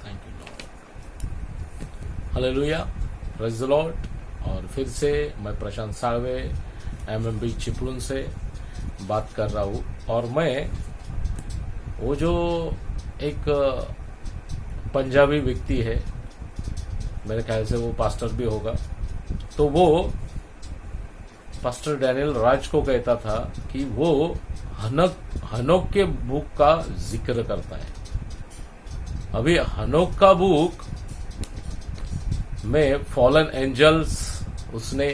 Thank you Lord. Hallelujah, praise the Lord. और फिर से मैं प्रशांत साळवे एमएमबी चिपळूण से बात कर रहा हूँ। और मैं वो जो एक पंजाबी व्यक्ति है, मेरे ख्याल से वो पास्टर भी होगा, तो वो पास्टर डैनियल राज को कहता था कि वो हनोक के बुक का जिक्र करता है। अभी हनोक का बुक में फॉलन एंजल्स उसने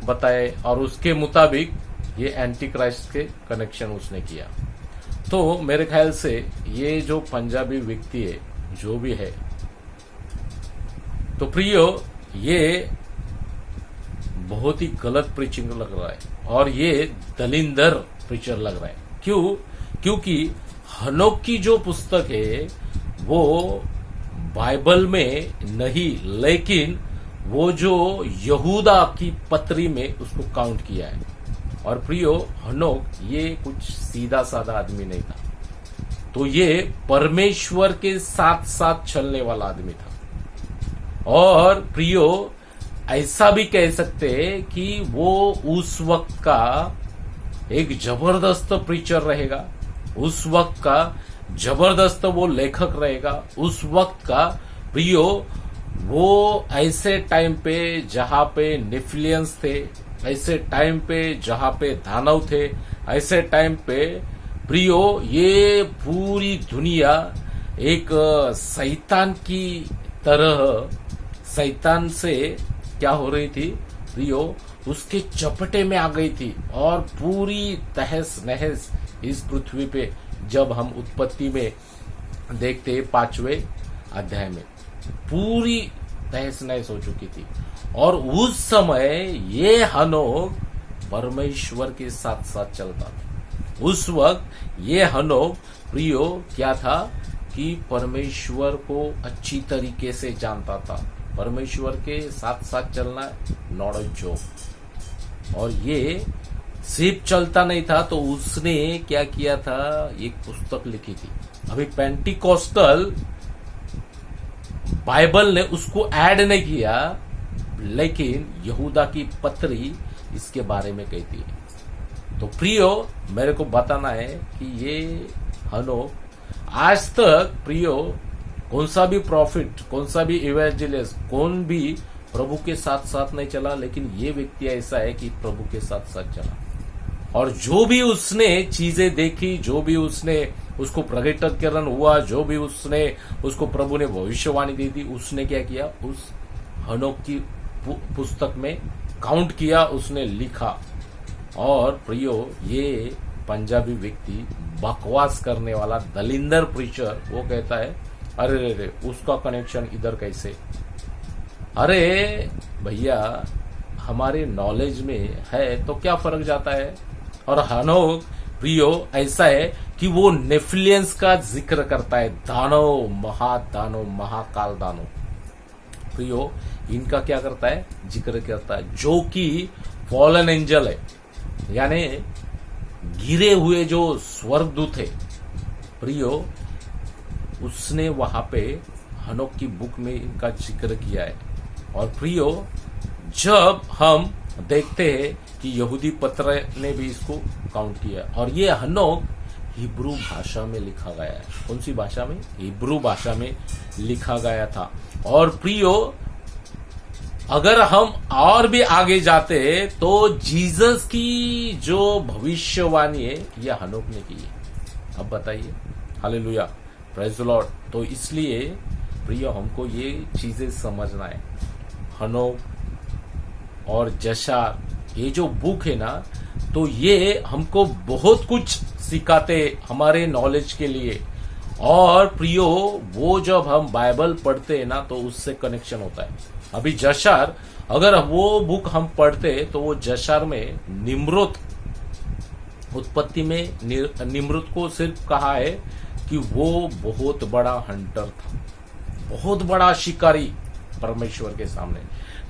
बताए और उसके मुताबिक ये एंटी क्राइस्ट के कनेक्शन उसने किया। तो मेरे ख्याल से ये जो पंजाबी व्यक्ति है, जो भी है, तो प्रियो, ये बहुत ही गलत प्रीचिंग लग रहा है और ये दलिंदर प्रीचर लग रहा है। क्यों? क्योंकि हनोक की जो पुस्तक है वो बाइबल में नहीं, लेकिन वो जो यहूदा की पत्री में उसको काउंट किया है। और प्रियो, हनोक ये कुछ सीधा साधा आदमी नहीं था, तो ये परमेश्वर के साथ साथ चलने वाला आदमी था। और प्रियो, ऐसा भी कह सकते हैं कि वो उस वक्त का एक जबरदस्त प्रीचर रहेगा, उस वक्त का जबरदस्त वो लेखक रहेगा, उस वक्त का प्रियो, वो ऐसे टाइम पे जहां पे निफिलियंस थे, ऐसे टाइम पे जहां पे दानव थे, ऐसे टाइम पे प्रियो ये पूरी दुनिया एक शैतान की तरह, शैतान से क्या हो रही थी प्रियो, उसके चपटे में आ गई थी। और पूरी तहस नहस इस पृथ्वी पे, जब हम उत्पत्ति में देखते 5वें अध्याय में, पूरी तहस नहस हो चुकी थी। और उस समय ये हनोक परमेश्वर के साथ साथ चलता था। उस वक्त ये हनोक प्रियो क्या था कि परमेश्वर को अच्छी तरीके से जानता था। परमेश्वर के साथ साथ चलना नॉट अ जोक। और ये सिर्फ चलता नहीं था, तो उसने क्या किया था, एक पुस्तक लिखी थी। अभी पेंटिकोस्टल बाइबल ने उसको ऐड नहीं किया, लेकिन यहूदा की पत्री इसके बारे में कहती है। तो प्रियो, मेरे को बताना है कि ये हनोक आज तक प्रियो कौन सा भी प्रॉफिट, कौन सा भी इवेंजलिस्ट, कौन भी प्रभु के साथ साथ नहीं चला, लेकिन ये व्यक्ति ऐसा है कि प्रभु के साथ साथ चला। और जो भी उसने चीजें देखी, जो भी उसने उसको प्रकटीकरण हुआ, जो भी उसने उसको प्रभु ने भविष्यवाणी दी थी, उसने क्या किया, उस हनोक की पुस्तक में काउंट किया, उसने लिखा। और प्रियो, ये पंजाबी व्यक्ति बकवास करने वाला दलिंदर प्रीचर, वो कहता है अरे रे उसका कनेक्शन इधर कैसे। अरे भैया, हमारे नॉलेज में है तो क्या फर्क जाता है। और हनोक प्रियो ऐसा है कि वो नेफिलियंस का जिक्र करता है, दानव, महादानव, महाकाल दानव। प्रियो, इनका क्या करता है, जिक्र करता है, जो कि फॉलन एंजल है, यानी गिरे हुए जो स्वर्गदूत है। प्रियो, उसने वहां पे हनोक की बुक में इनका जिक्र किया है। और प्रियो, जब हम देखते हैं कि यहूदी पत्र ने भी इसको काउंट किया, और ये हनोक हिब्रू भाषा में लिखा गया है। कौन सी भाषा में? हिब्रू भाषा में लिखा गया था। और प्रियो, अगर हम और भी आगे जाते तो जीसस की जो भविष्यवाणी है ये हनोक ने की है। अब बताइए, हालेलुया, प्रेज द लॉर्ड। तो इसलिए प्रियो, हमको ये चीजें समझना है। हनोक और जशार, ये जो बुक है ना, तो ये हमको बहुत कुछ सिखाते हमारे नॉलेज के लिए। और प्रियो, वो जब हम बाइबल पढ़ते हैं ना, तो उससे कनेक्शन होता है। अभी जशार, अगर वो बुक हम पढ़ते तो वो जशार में निम्रोत, उत्पत्ति में निम्रोत को सिर्फ कहा है कि वो बहुत बड़ा हंटर था, बहुत बड़ा शिकारी परमेश्वर के सामने।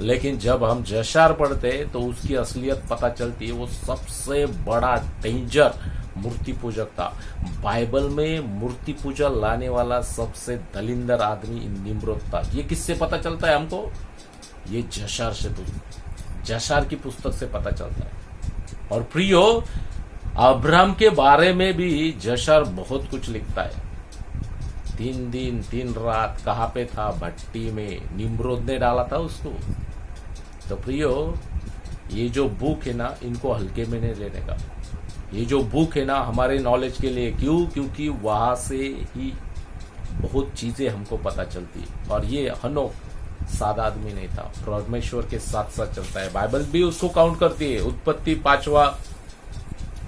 लेकिन जब हम जशार पढ़ते तो उसकी असलियत पता चलती है, वो सबसे बड़ा डेंजर मूर्ति पूजक था। बाइबल में मूर्ति पूजा लाने वाला सबसे दलिंदर आदमी निम्रोद था। ये किससे पता चलता है हमको? ये जशार की पुस्तक से पता चलता है। और प्रियो, अब्राहम के बारे में भी जशार बहुत कुछ लिखता है। 3 दिन 3 रात कहाँ पे था? भट्टी में। निम्रोद ने डाला था उसको। तो प्रियो, ये जो बुक है ना, इनको हल्के में नहीं लेने का। ये जो बुक है ना, हमारे नॉलेज के लिए। क्यों? क्योंकि वहां से ही बहुत चीजें हमको पता चलती है। और ये हनोक सादा आदमी नहीं था, परमेश्वर के साथ साथ चलता है। बाइबल भी उसको काउंट करती है। उत्पत्ति 5वां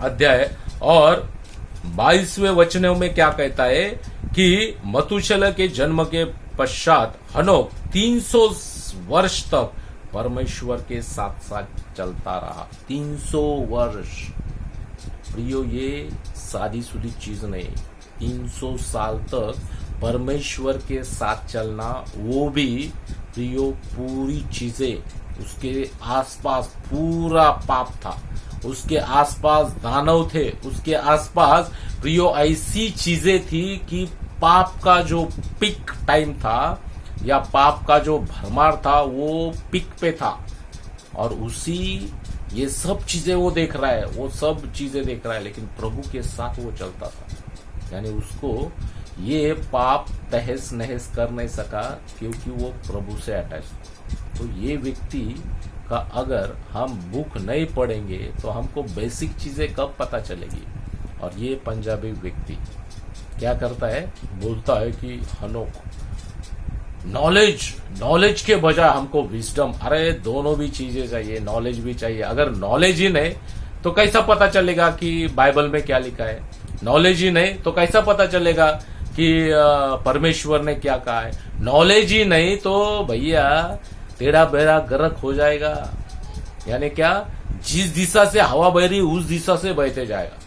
अध्याय और 22वें वचनों में क्या कहता है कि मतुशेलह के जन्म के पश्चात हनोक 300 वर्ष तक परमेश्वर के साथ साथ चलता रहा। 300 वर्ष। प्रियो, ये सादी सुदी चीज नहीं। 300 साल तक परमेश्वर के साथ चलना, वो भी प्रियो पूरी चीजें। उसके आसपास पूरा पाप था, उसके आसपास दानव थे, उसके आसपास प्रियो ऐसी चीजें थी कि पाप का जो पिक टाइम था या पाप का जो भरमार था, वो पिक पे था। और उसी ये सब चीजें वो देख रहा है, वो सब चीजें देख रहा है, लेकिन प्रभु के साथ वो चलता था। यानी उसको ये पाप तहस नहस कर नहीं सका, क्योंकि वो प्रभु से अटैच था। तो ये व्यक्ति का अगर हम बुक नहीं पढ़ेंगे तो हमको बेसिक चीजें कब पता चलेगी? और ये पंजाबी व्यक्ति क्या करता है? बोलता है कि हनोक नॉलेज के बजाय हमको विजडम। अरे दोनों भी चीजें चाहिए, नॉलेज भी चाहिए। अगर नॉलेज ही नहीं तो कैसा पता चलेगा कि बाइबल में क्या लिखा है? नॉलेज ही नहीं तो कैसा पता चलेगा कि परमेश्वर ने क्या कहा है? नॉलेज ही नहीं तो भैया टेढ़ा बेड़ा गर्क हो जाएगा। यानी क्या? जिस दिशा से हवा बह रही उस दिशा से बहते जाएगा।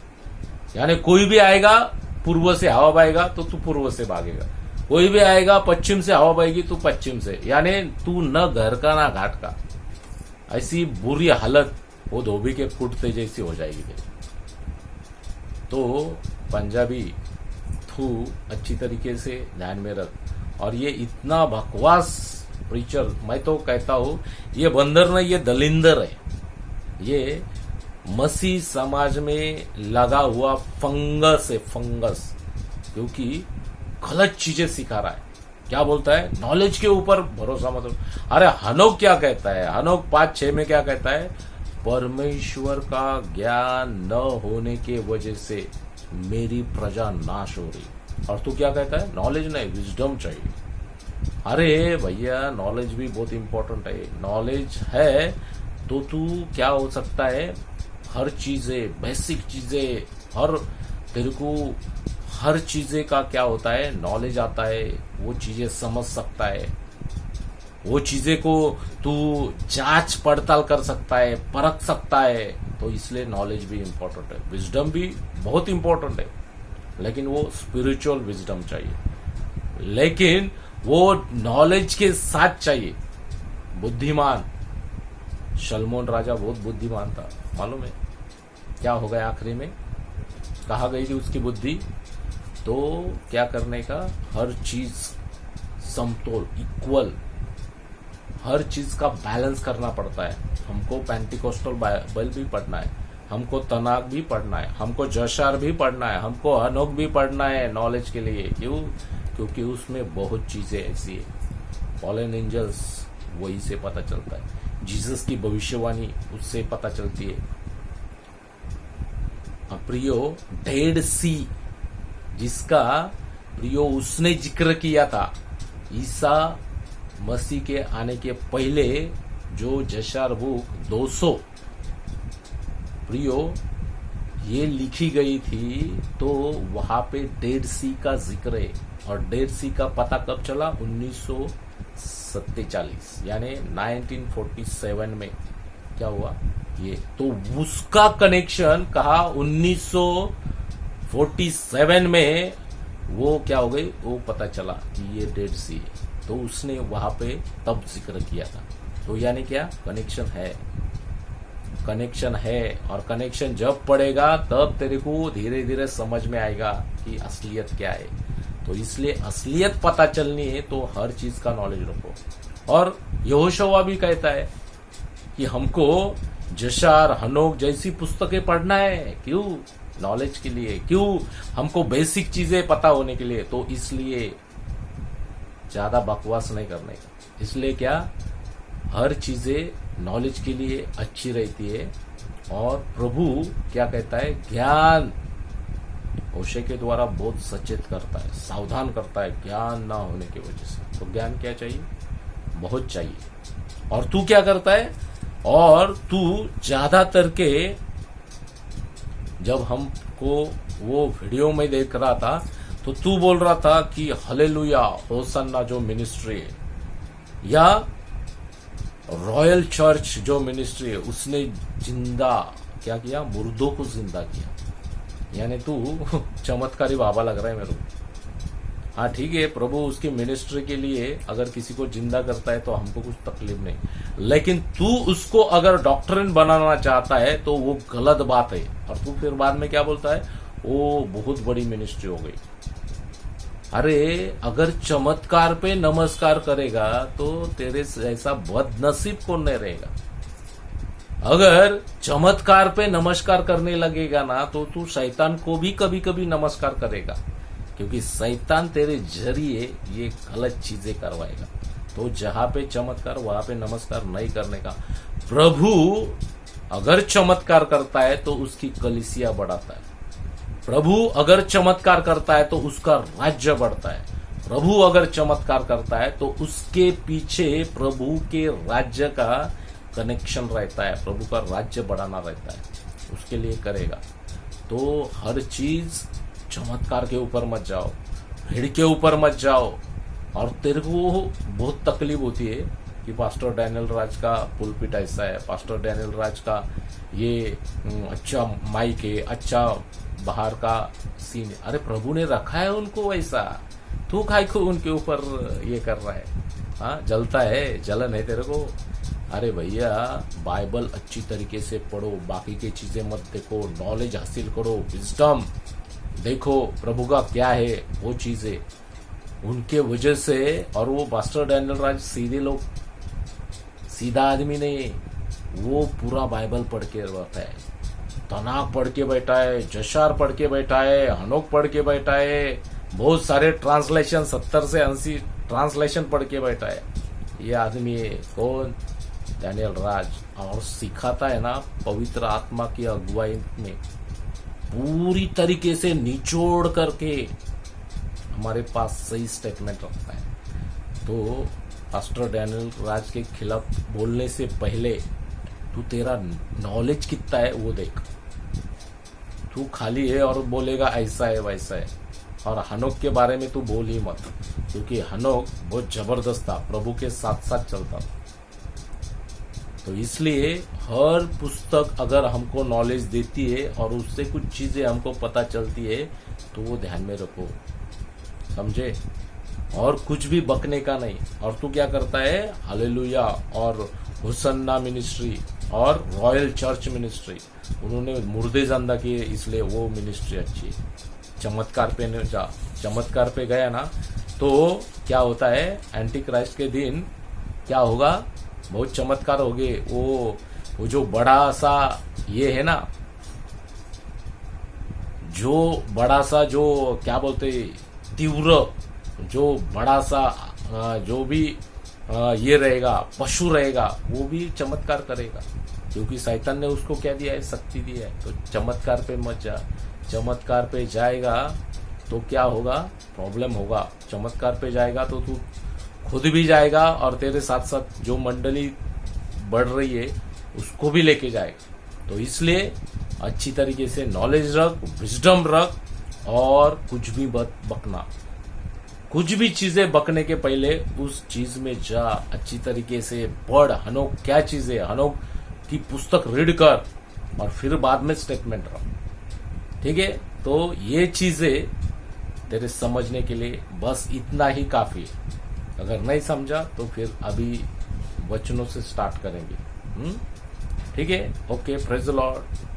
यानी कोई भी आएगा पूर्व से हवा बहेगा तो तू पूर्व से भागेगा, कोई भी आएगा पश्चिम से हवा बहेगी तू पश्चिम से। यानी तू न घर का ना घाट का। ऐसी बुरी हालत वो धोबी के कुटते जैसी हो जाएगी तेरी। तो पंजाबी तू अच्छी तरीके से ध्यान में रख। और ये इतना बकवास प्रीचर, मैं तो कहता हूं ये बंदर नहीं, ये दलिंदर है। ये मसीह समाज में लगा हुआ फंगस है, फंगस। क्योंकि गलत चीजें सिखा रहा है। क्या बोलता है? नॉलेज के ऊपर भरोसा मत। अरे हनोक क्या कहता है? हनोक 5:6 में क्या कहता है? परमेश्वर का ज्ञान न होने के वजह से मेरी प्रजा नाश हो रही। और तू क्या कहता है? नॉलेज नहीं, विजडम चाहिए। अरे भैया, नॉलेज भी बहुत इंपॉर्टेंट है। नॉलेज है तो तू क्या हो सकता है? हर चीजें, बेसिक चीजें, हर तेरे को हर चीजें का क्या होता है? नॉलेज आता है। वो चीजें समझ सकता है, वो चीजें को तू जांच पड़ताल कर सकता है, परख सकता है। तो इसलिए नॉलेज भी इंपॉर्टेंट है, विजडम भी बहुत इंपॉर्टेंट है। लेकिन वो स्पिरिचुअल विजडम चाहिए, लेकिन वो नॉलेज के साथ चाहिए। बुद्धिमान शलमोन राजा बहुत बुद्धिमान था, मालूम है क्या हो गया आखिरी में? कहा गई थी उसकी बुद्धि? तो क्या करने का? हर चीज समतोल, इक्वल, हर चीज का बैलेंस करना पड़ता है। हमको पेंटिकोस्टल बाइबल भी पढ़ना है, हमको तनाक भी पढ़ना है, हमको जशार भी पढ़ना है, हमको हनोक भी पढ़ना है नॉलेज के लिए। क्यों? क्योंकि उसमें बहुत चीजें ऐसी है। फॉलन एंजल्स वही से पता चलता है, जीसस की भविष्यवाणी उससे पता चलती है। प्रियो, डेड सी जिसका प्रियो उसने जिक्र किया था ईसा मसीह के आने के पहले, जो जशार बुक 200 प्रियो ये लिखी गई थी, तो वहां पे डेड सी का जिक्र है। और डेड सी का पता कब चला? 1947 यानी 1947 में क्या हुआ ये। तो उसका कनेक्शन कहा 1947 में वो क्या हो गई, वो पता चला कि ये डेड सी है। तो उसने वहां पे तब जिक्र किया था। तो यानी क्या कनेक्शन है। कनेक्शन है, और कनेक्शन जब पड़ेगा तब तेरे को धीरे धीरे समझ में आएगा कि असलियत क्या है। तो इसलिए असलियत पता चलनी है तो हर चीज का नॉलेज रखो। और यहोशुआ भी कहता है कि हमको जशार, हनोक जैसी पुस्तकें पढ़ना है। क्यों? नॉलेज के लिए। क्यों? हमको बेसिक चीजें पता होने के लिए। तो इसलिए ज्यादा बकवास नहीं करने का। इसलिए क्या, हर चीजें नॉलेज के लिए अच्छी रहती है। और प्रभु क्या कहता है, ज्ञान होशे के द्वारा बहुत सचेत करता है, सावधान करता है ज्ञान ना होने की वजह से। तो ज्ञान क्या चाहिए? बहुत चाहिए। और तू क्या करता है? और तू ज्यादातर के, जब हमको वो वीडियो में देख रहा था तो तू बोल रहा था कि हालेलुया, होसन्ना जो मिनिस्ट्री है, या रॉयल चर्च जो मिनिस्ट्री है, उसने जिंदा क्या किया? मुर्दों को जिंदा किया। यानी तू चमत्कारी बाबा लग रहा है मेरे को। हाँ ठीक है, प्रभु उसकी मिनिस्ट्री के लिए अगर किसी को जिंदा करता है तो हमको कुछ तकलीफ नहीं, लेकिन तू उसको अगर डॉक्टरिन बनाना चाहता है तो वो गलत बात है। और तू फिर बाद में क्या बोलता है? वो बहुत बड़ी मिनिस्ट्री हो गई। अरे अगर चमत्कार पे नमस्कार करेगा तो तेरे ऐसा बदनसीब कौन नहीं रहेगा। अगर चमत्कार पे नमस्कार करने लगेगा ना तो तू शैतान को भी कभी कभी नमस्कार करेगा, क्योंकि शैतान तेरे जरिए ये गलत चीजें करवाएगा। तो जहां पे चमत्कार वहां पे नमस्कार नहीं करने का। प्रभु अगर चमत्कार करता है तो उसकी कलीसिया बढ़ाता है। प्रभु अगर चमत्कार करता है तो उसका राज्य बढ़ता है। प्रभु अगर चमत्कार करता है तो उसके पीछे प्रभु के राज्य का कनेक्शन रहता है, प्रभु का राज्य बढ़ाना रहता है, उसके लिए करेगा। तो हर चीज चमत्कार के ऊपर मत जाओ, भीड़ के ऊपर मत जाओ। और तेरे को बहुत तकलीफ होती है कि पास्टर डैनियल राज का पुलपिट ऐसा है, पास्टर डैनियल राज का ये अच्छा माइक है, अच्छा बाहर का सीन है। अरे प्रभु ने रखा है उनको वैसा, तू खाई को उनके ऊपर ये कर रहा है। हाँ, जलता है, जलन है तेरे को। अरे भैया, बाइबल अच्छी तरीके से पढ़ो, बाकी की चीजें मत देखो, नॉलेज हासिल करो, विजडम देखो प्रभु का क्या है वो चीजें, उनके वजह से। और वो पास्टर डैनियल राज सीधे लोग, सीधा आदमी नहीं, वो पूरा बाइबल पढ़ के रहता है, तनाक पढ़ के बैठा है, जशार पढ़ के बैठा है, हनोक पढ़ के बैठा है, बहुत सारे ट्रांसलेशन 70 से 80 ट्रांसलेशन पढ़ के बैठा है। ये आदमी है कौन? डैनियल राज। और सिखाता है ना पवित्र आत्मा की अगुवाई में, पूरी तरीके से निचोड़ करके हमारे पास सही स्टेटमेंट रखता है। तो पास्टर डैनियल राज के खिलाफ बोलने से पहले तू तेरा नॉलेज कितना है वो देख। तू खाली है और बोलेगा ऐसा है वैसा है। और हनोक के बारे में तू बोल ही मत, क्योंकि हनोक बहुत जबरदस्त था, प्रभु के साथ साथ चलता था। तो इसलिए हर पुस्तक अगर हमको नॉलेज देती है और उससे कुछ चीजें हमको पता चलती है तो वो ध्यान में रखो, समझे? और कुछ भी बकने का नहीं। और तू क्या करता है? हालेलुया और होसन्ना मिनिस्ट्री और रॉयल चर्च मिनिस्ट्री, उन्होंने मुर्दे जिंदा किए, इसलिए वो मिनिस्ट्री अच्छी है। चमत्कार पे न जा, चमत्कार पे गया ना तो क्या होता है? एंटी क्राइस्ट के दिन क्या होगा? बहुत चमत्कार हो गए। वो जो बड़ा सा ये है ना, जो बड़ा सा जो क्या बोलते तीव्र, जो बड़ा सा जो भी ये रहेगा, पशु रहेगा, वो भी चमत्कार करेगा, क्योंकि शैतान ने उसको क्या दिया है? शक्ति दिया है। तो चमत्कार पे मत जा। चमत्कार पे जाएगा तो क्या होगा? प्रॉब्लम होगा। चमत्कार पे जाएगा तो तू खुद भी जाएगा और तेरे साथ साथ जो मंडली बढ़ रही है उसको भी लेके जाएगा। तो इसलिए अच्छी तरीके से नॉलेज रख, विजडम रख, और कुछ भी मत बकना। कुछ भी चीजें बकने के पहले उस चीज में जा, अच्छी तरीके से पढ़। हनोक क्या चीज है, हनोक की पुस्तक रीड कर और फिर बाद में स्टेटमेंट रख। ठीक है? तो ये चीजें तेरे समझने के लिए बस इतना ही काफी है। अगर नहीं समझा तो फिर अभी वचनों से स्टार्ट करेंगे। ठीक है, ओके, प्रेज द लॉर्ड।